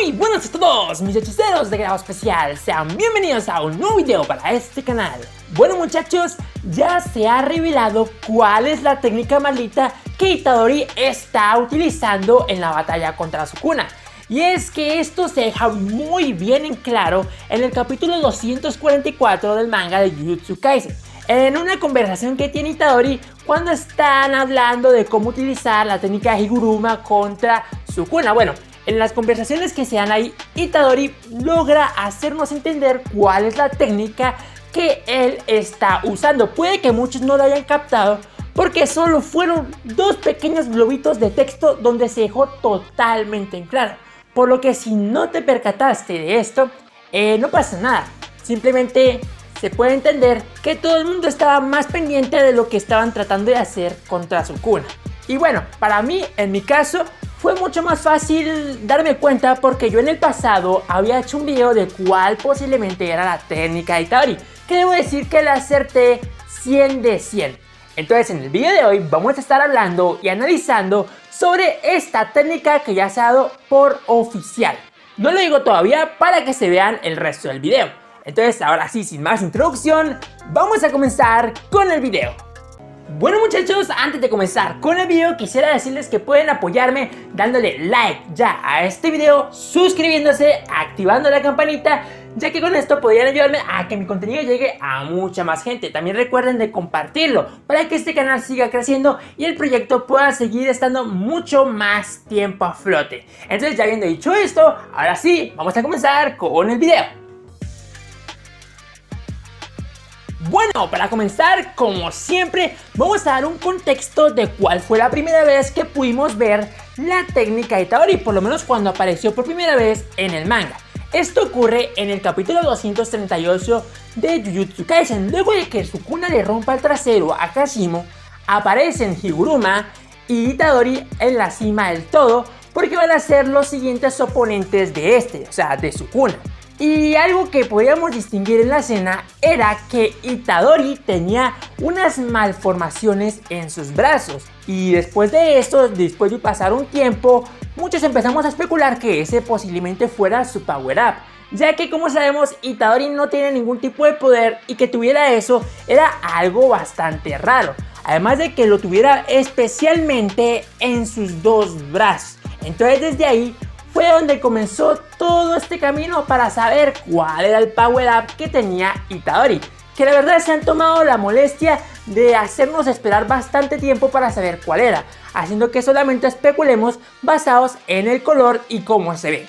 Muy buenas a todos mis hechiceros de grado especial, sean bienvenidos a un nuevo video para este canal. Bueno muchachos, ya se ha revelado cuál es la técnica maldita que Itadori está utilizando en la batalla contra Sukuna. Y es que esto se deja muy bien en claro en el capítulo 244 del manga de Jujutsu Kaisen, en una conversación que tiene Itadori cuando están hablando de cómo utilizar la técnica de Higuruma contra Sukuna. Bueno, en las conversaciones que se dan ahí, Itadori logra hacernos entender cuál es la técnica que él está usando. Puede que muchos no lo hayan captado porque solo fueron dos pequeños globitos de texto donde se dejó totalmente en claro. Por lo que si no te percataste de esto, no pasa nada. Simplemente se puede entender que todo el mundo estaba más pendiente de lo que estaban tratando de hacer contra Sukuna. Y bueno, para mí, en mi caso, fue mucho más fácil darme cuenta porque yo en el pasado había hecho un video de cuál posiblemente era la técnica de Itadori, que debo decir que la acerté 100 de 100. Entonces en el video de hoy vamos a estar hablando y analizando sobre esta técnica que ya se ha dado por oficial. No lo digo todavía para que se vean el resto del video. Entonces ahora sí, sin más introducción, vamos a comenzar con el video. Bueno muchachos, antes de comenzar con el video quisiera decirles que pueden apoyarme dándole like ya a este video, suscribiéndose, activando la campanita, ya que con esto podrían ayudarme a que mi contenido llegue a mucha más gente. También recuerden de compartirlo para que este canal siga creciendo y el proyecto pueda seguir estando mucho más tiempo a flote. Entonces ya habiendo dicho esto, ahora sí, vamos a comenzar con el video. Bueno, para comenzar, como siempre, vamos a dar un contexto de cuál fue la primera vez que pudimos ver la técnica de Itadori, por lo menos cuando apareció por primera vez en el manga. Esto ocurre en el capítulo 238 de Jujutsu Kaisen. Luego de que Sukuna le rompa el trasero a Kashimo, aparecen Higuruma y Itadori en la cima del todo, porque van a ser los siguientes oponentes de este, o sea, de Sukuna. Y algo que podíamos distinguir en la escena era que Itadori tenía unas malformaciones en sus brazos. Y después de esto, después de pasar un tiempo, muchos empezamos a especular que ese posiblemente fuera su power up, ya que como sabemos Itadori no tiene ningún tipo de poder y que tuviera eso era algo bastante raro. Además de que lo tuviera especialmente en sus dos brazos. Entonces desde ahí fue donde comenzó todo este camino para saber cuál era el power up que tenía Itadori, que la verdad se han tomado la molestia de hacernos esperar bastante tiempo para saber cuál era, haciendo que solamente especulemos basados en el color y cómo se ve.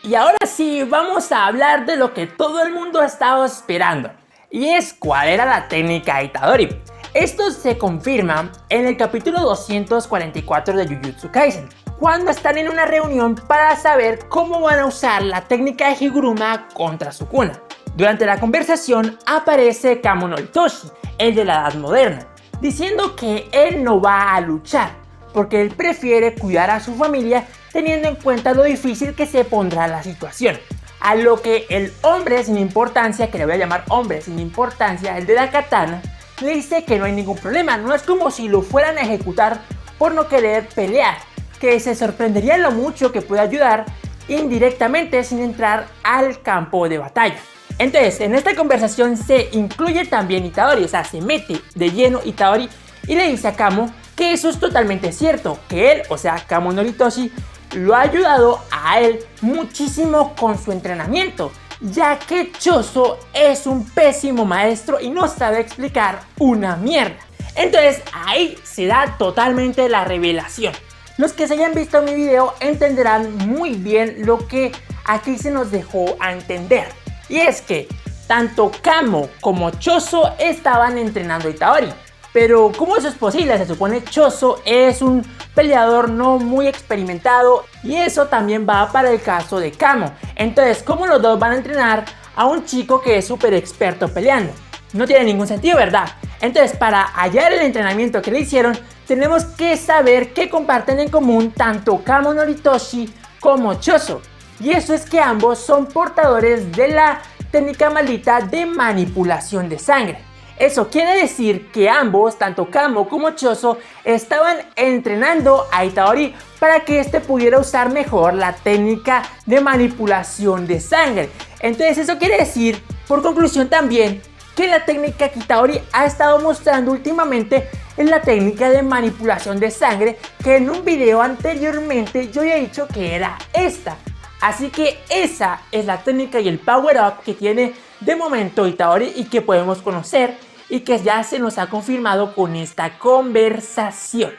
Y ahora sí, vamos a hablar de lo que todo el mundo ha estado esperando, y es cuál era la técnica de Itadori. Esto se confirma en el capítulo 244 de Jujutsu Kaisen, cuando están en una reunión para saber cómo van a usar la técnica de Higuruma contra Sukuna. Durante la conversación aparece Kamo no Hitoshi, el de la edad moderna, diciendo que él no va a luchar, porque él prefiere cuidar a su familia teniendo en cuenta lo difícil que se pondrá la situación. A lo que el hombre sin importancia, que le voy a llamar hombre sin importancia, el de la katana, le dice que no hay ningún problema, no es como si lo fueran a ejecutar por no querer pelear, que se sorprendería lo mucho que puede ayudar indirectamente sin entrar al campo de batalla. Entonces en esta conversación se incluye también Itadori, o sea, se mete de lleno Itadori y le dice a Kamo que eso es totalmente cierto, que él, o sea, Kamo no Hitoshi, lo ha ayudado a él muchísimo con su entrenamiento, ya que Choso es un pésimo maestro y no sabe explicar una mierda. Entonces ahí se da totalmente la revelación. Los que se hayan visto mi video entenderán muy bien lo que aquí se nos dejó a entender. Y es que tanto Kamo como Choso estaban entrenando a Itadori. Pero ¿cómo eso es posible? Se supone Choso es un peleador no muy experimentado y eso también va para el caso de Kamo. Entonces, ¿cómo los dos van a entrenar a un chico que es súper experto peleando? No tiene ningún sentido, ¿verdad? Entonces, para hallar el entrenamiento que le hicieron, tenemos que saber que comparten en común tanto Kamo no Hitoshi como Choso. Y eso es que ambos son portadores de la técnica maldita de manipulación de sangre. Eso quiere decir que ambos, tanto Kamo como Choso, estaban entrenando a Itadori para que éste pudiera usar mejor la técnica de manipulación de sangre. Entonces eso quiere decir, por conclusión también, que la técnica que Itadori ha estado mostrando últimamente es la técnica de manipulación de sangre, que en un video anteriormente yo había dicho que era esta. Así que esa es la técnica y el power up que tiene de momento Itadori y que podemos conocer y que ya se nos ha confirmado con esta conversación.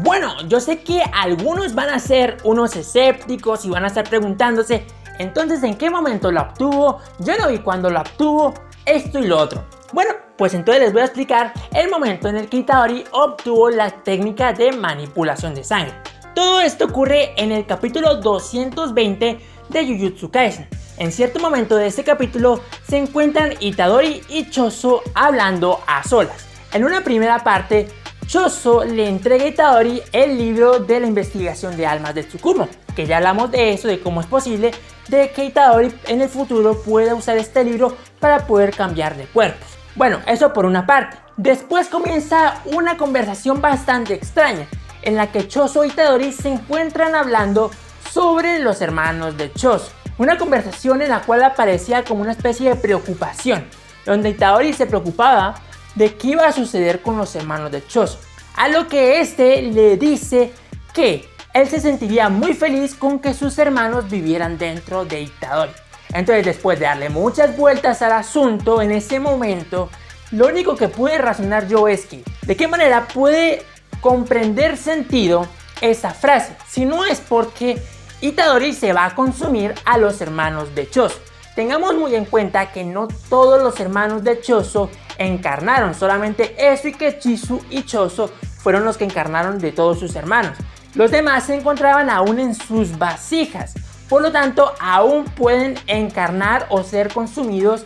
Bueno, yo sé que algunos van a ser unos escépticos y van a estar preguntándose, entonces ¿en qué momento la obtuvo? Yo no vi cuándo la obtuvo, esto y lo otro. Bueno, pues entonces les voy a explicar el momento en el que Itadori obtuvo la técnica de manipulación de sangre. Todo esto ocurre en el capítulo 220 de Jujutsu Kaisen. En cierto momento de este capítulo se encuentran Itadori y Choso hablando a solas. En una primera parte, Choso le entrega a Itadori el libro de la investigación de almas de Tsukumo, que ya hablamos de eso, de cómo es posible de que Itadori en el futuro pueda usar este libro para poder cambiar de cuerpos. Bueno, eso por una parte. Después comienza una conversación bastante extraña, en la que Choso y Itadori se encuentran hablando sobre los hermanos de Choso. Una conversación en la cual aparecía como una especie de preocupación, donde Itadori se preocupaba de qué iba a suceder con los hermanos de Choso, a lo que este le dice que él se sentiría muy feliz con que sus hermanos vivieran dentro de Itadori. Entonces, después de darle muchas vueltas al asunto, en ese momento, lo único que pude razonar yo es que, ¿de qué manera puede comprender sentido esa frase? Si no es porque Itadori se va a consumir a los hermanos de Choso. Tengamos muy en cuenta que no todos los hermanos de Choso encarnaron, solamente Esuike, Chizu y Choso fueron los que encarnaron de todos sus hermanos. Los demás se encontraban aún en sus vasijas, por lo tanto aún pueden encarnar o ser consumidos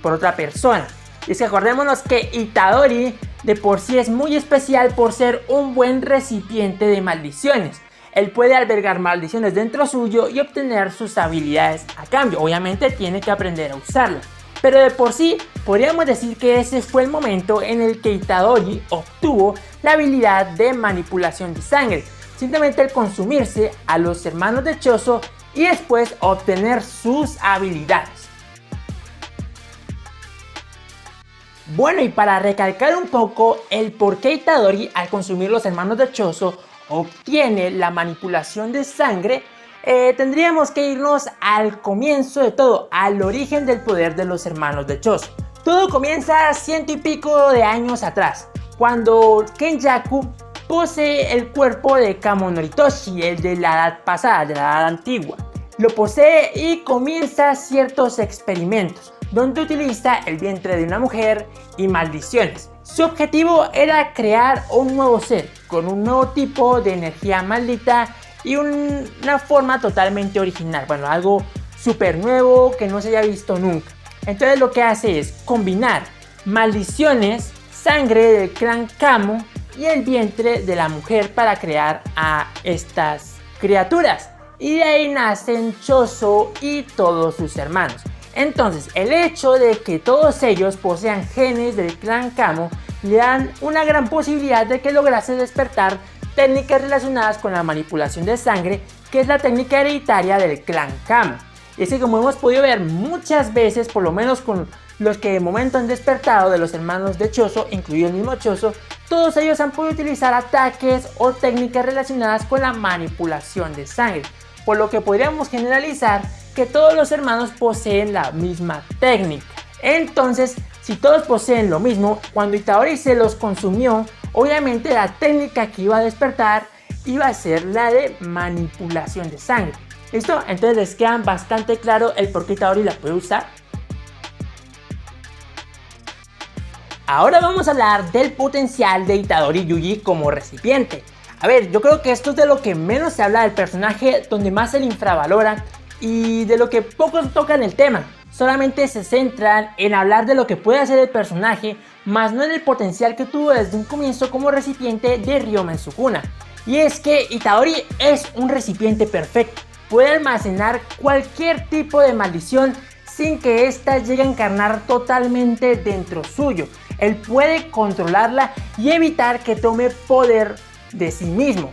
por otra persona. Y es que acordémonos que Itadori de por sí es muy especial por ser un buen recipiente de maldiciones. Él puede albergar maldiciones dentro suyo y obtener sus habilidades a cambio. Obviamente tiene que aprender a usarlas. Pero de por sí podríamos decir que ese fue el momento en el que Itadori obtuvo la habilidad de manipulación de sangre. Simplemente el consumirse a los hermanos de Choso y después obtener sus habilidades. Bueno, y para recalcar un poco el por qué Itadori al consumir los hermanos de Choso obtiene la manipulación de sangre, tendríamos que irnos al comienzo de todo, al origen del poder de los hermanos de Choso. Todo comienza 100 y pico de años atrás, cuando Kenjaku posee el cuerpo de Kamo Noritoshi, el de la edad pasada, de la edad antigua. Lo posee y comienza ciertos experimentos, donde utiliza el vientre de una mujer y maldiciones. Su objetivo era crear un nuevo ser, con un nuevo tipo de energía maldita y una forma totalmente original. Bueno, algo súper nuevo que no se haya visto nunca. Entonces lo que hace es combinar maldiciones, sangre del clan Kamo y el vientre de la mujer para crear a estas criaturas. Y de ahí nacen Choso y todos sus hermanos. Entonces, el hecho de que todos ellos posean genes del clan Kamo le dan una gran posibilidad de que lograse despertar técnicas relacionadas con la manipulación de sangre, que es la técnica hereditaria del clan Kamo. Y es que, como hemos podido ver muchas veces, por lo menos con los que de momento han despertado de los hermanos de Choso, incluido el mismo Choso, todos ellos han podido utilizar ataques o técnicas relacionadas con la manipulación de sangre, por lo que podríamos generalizar que todos los hermanos poseen la misma técnica. Entonces, si todos poseen lo mismo, cuando Itadori se los consumió, obviamente la técnica que iba a despertar iba a ser la de manipulación de sangre. ¿Listo? Entonces les queda bastante claro el por qué Itadori la puede usar. Ahora vamos a hablar del potencial de Itadori Yuji como recipiente. A ver, yo creo que esto es de lo que menos se habla del personaje, donde más se le infravalora y de lo que pocos tocan el tema. Solamente se centran en hablar de lo que puede hacer el personaje, más no en el potencial que tuvo desde un comienzo como recipiente de Ryomen Sukuna. Y es que Itadori es un recipiente perfecto. Puede almacenar cualquier tipo de maldición sin que ésta llegue a encarnar totalmente dentro suyo. Él puede controlarla y evitar que tome poder de sí mismo.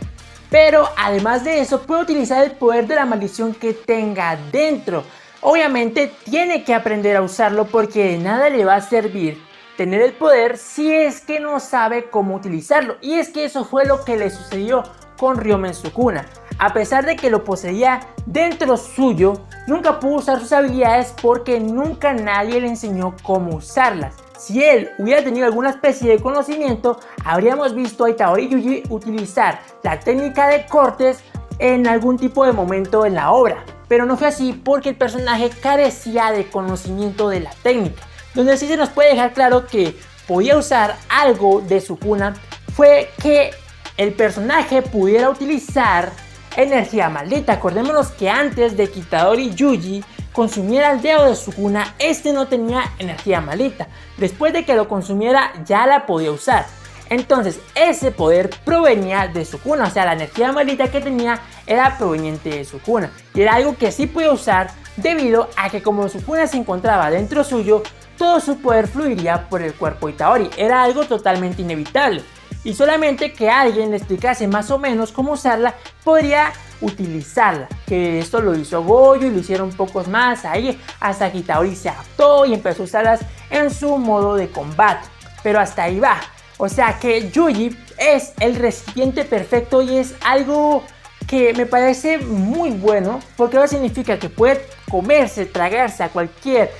Pero además de eso puede utilizar el poder de la maldición que tenga dentro. Obviamente tiene que aprender a usarlo porque de nada le va a servir tener el poder si es que no sabe cómo utilizarlo. Y es que eso fue lo que le sucedió con Ryomen Sukuna. A pesar de que lo poseía dentro suyo, nunca pudo usar sus habilidades porque nunca nadie le enseñó cómo usarlas. Si él hubiera tenido alguna especie de conocimiento, habríamos visto a Itadori Yuji utilizar la técnica de cortes en algún tipo de momento en la obra. Pero no fue así porque el personaje carecía de conocimiento de la técnica. Donde sí se nos puede dejar claro que podía usar algo de Sukuna fue que el personaje pudiera utilizar energía maldita. Acordémonos que antes de que Itadori Yuji consumiera el dedo de Sukuna, este no tenía energía maldita. Después de que lo consumiera ya la podía usar. Entonces ese poder provenía de Sukuna, o sea, la energía maldita que tenía era proveniente de Sukuna. Y era algo que sí podía usar debido a que como Sukuna se encontraba dentro suyo, todo su poder fluiría por el cuerpo de Itadori. Era algo totalmente inevitable. Y solamente que alguien le explicase más o menos cómo usarla, podría utilizarla. Que esto lo hizo Gojo y lo hicieron pocos más ahí, hasta que Itadori se adaptó y empezó a usarlas en su modo de combate. Pero hasta ahí va. O sea que Yuji es el recipiente perfecto y es algo que me parece muy bueno, porque eso significa que puede comerse, tragarse a cualquier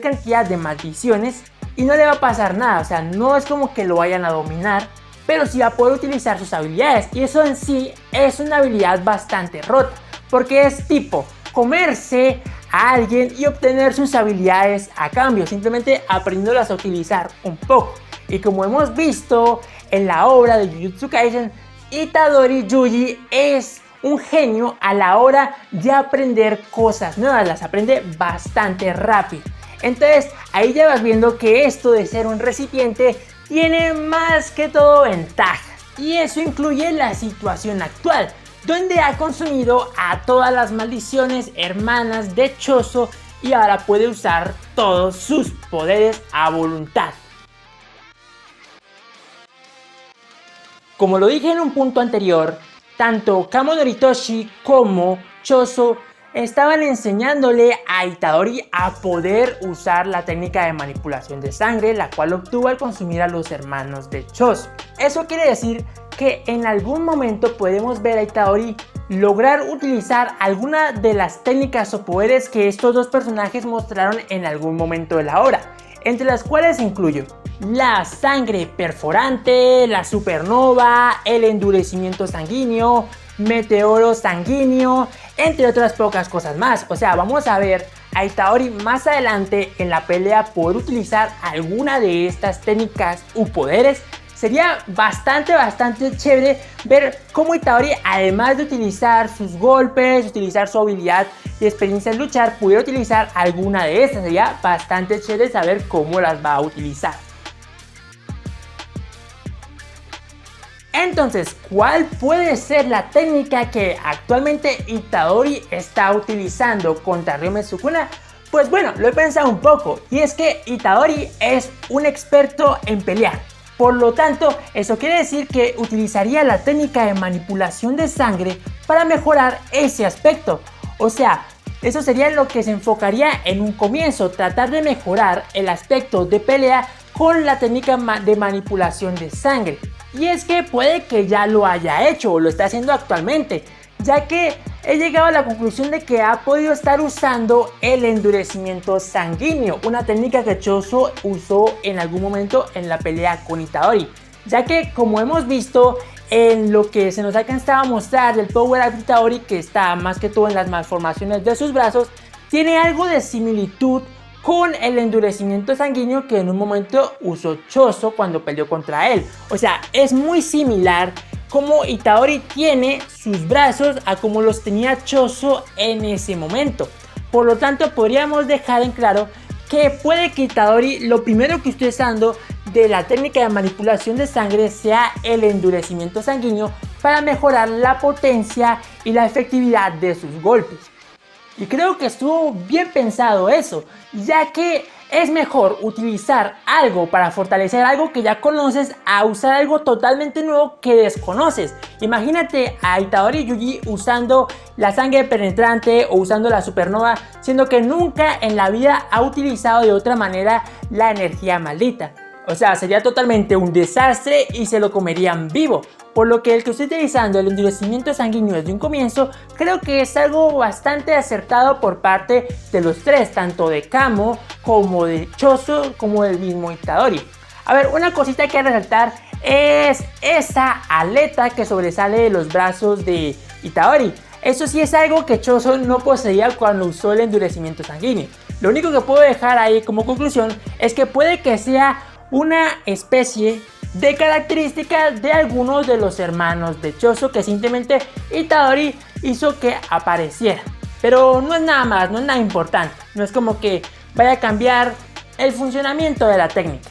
cantidad de maldiciones y no le va a pasar nada. O sea, no es como que lo vayan a dominar, pero sí va a poder utilizar sus habilidades, y eso en sí es una habilidad bastante rota, porque es tipo comerse a alguien y obtener sus habilidades a cambio, simplemente aprendiéndolas a utilizar un poco. Y como hemos visto en la obra de Jujutsu Kaisen, Itadori Yuji es un genio a la hora de aprender cosas nuevas, las aprende bastante rápido. Entonces ahí ya vas viendo que esto de ser un recipiente tiene más que todo ventajas, y eso incluye la situación actual, donde ha consumido a todas las maldiciones hermanas de Choso y ahora puede usar todos sus poderes a voluntad. Como lo dije en un punto anterior, tanto Kamo Noritoshi como Choso estaban enseñándole a Itadori a poder usar la técnica de manipulación de sangre, la cual obtuvo al consumir a los hermanos de Choso. Eso quiere decir que en algún momento podemos ver a Itadori lograr utilizar alguna de las técnicas o poderes que estos dos personajes mostraron en algún momento de la obra, entre las cuales incluyo la sangre perforante, la supernova, el endurecimiento sanguíneo, meteoro sanguíneo, entre otras pocas cosas más. O sea, vamos a ver a Itadori más adelante en la pelea poder utilizar alguna de estas técnicas u poderes. Sería bastante chévere ver cómo Itadori, además de utilizar sus golpes, utilizar su habilidad y experiencia en luchar, pudiera utilizar alguna de estas. Sería bastante chévere saber cómo las va a utilizar. Entonces, ¿cuál puede ser la técnica que actualmente Itadori está utilizando contra Ryomen Sukuna? Pues bueno, lo he pensado un poco, y es que Itadori es un experto en pelear. Por lo tanto, eso quiere decir que utilizaría la técnica de manipulación de sangre para mejorar ese aspecto. O sea, eso sería lo que se enfocaría en un comienzo, tratar de mejorar el aspecto de pelea con la técnica de manipulación de sangre. Y es que puede que ya lo haya hecho o lo está haciendo actualmente, ya que he llegado a la conclusión de que ha podido estar usando el endurecimiento sanguíneo, una técnica que Choso usó en algún momento en la pelea con Itadori, ya que como hemos visto en lo que se nos ha alcanzado a mostrar del Power Up de Itadori, que está más que todo en las malformaciones de sus brazos, tiene algo de similitud con el endurecimiento sanguíneo que en un momento usó Choso cuando peleó contra él. O sea, es muy similar como Itadori tiene sus brazos a como los tenía Choso en ese momento. Por lo tanto, podríamos dejar en claro que puede que Itadori lo primero que esté usando de la técnica de manipulación de sangre sea el endurecimiento sanguíneo para mejorar la potencia y la efectividad de sus golpes. Y creo que estuvo bien pensado eso, ya que es mejor utilizar algo para fortalecer algo que ya conoces a usar algo totalmente nuevo que desconoces. Imagínate a Itadori Yuji usando la sangre penetrante o usando la supernova, siendo que nunca en la vida ha utilizado de otra manera la energía maldita. O sea, sería totalmente un desastre y se lo comerían vivo. Por lo que el que estoy utilizando el endurecimiento sanguíneo desde un comienzo, creo que es algo bastante acertado por parte de los tres, tanto de Kamo como de Choso como del mismo Itadori. A ver, una cosita que resaltar es esa aleta que sobresale de los brazos de Itadori. Eso sí es algo que Choso no poseía cuando usó el endurecimiento sanguíneo. Lo único que puedo dejar ahí como conclusión es que puede que sea una especie de características de algunos de los hermanos de Choso que simplemente Itadori hizo que apareciera. Pero no es nada más, no es nada importante. No es como que vaya a cambiar el funcionamiento de la técnica.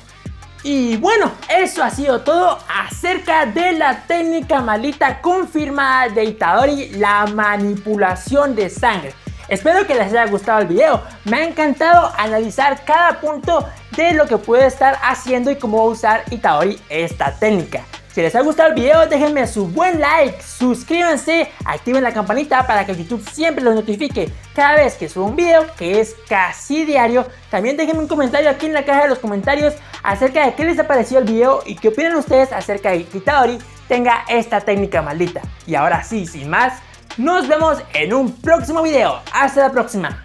Y bueno, eso ha sido todo acerca de la técnica maldita confirmada de Itadori, la manipulación de sangre. Espero que les haya gustado el video. Me ha encantado analizar cada punto de lo que puede estar haciendo y cómo va a usar Itadori esta técnica. Si les ha gustado el video, déjenme su buen like, suscríbanse, activen la campanita para que YouTube siempre los notifique cada vez que subo un video, que es casi diario. También déjenme un comentario aquí en la caja de los comentarios acerca de qué les ha parecido el video y qué opinan ustedes acerca de que Itadori tenga esta técnica maldita. Y ahora sí, sin más, nos vemos en un próximo video. Hasta la próxima.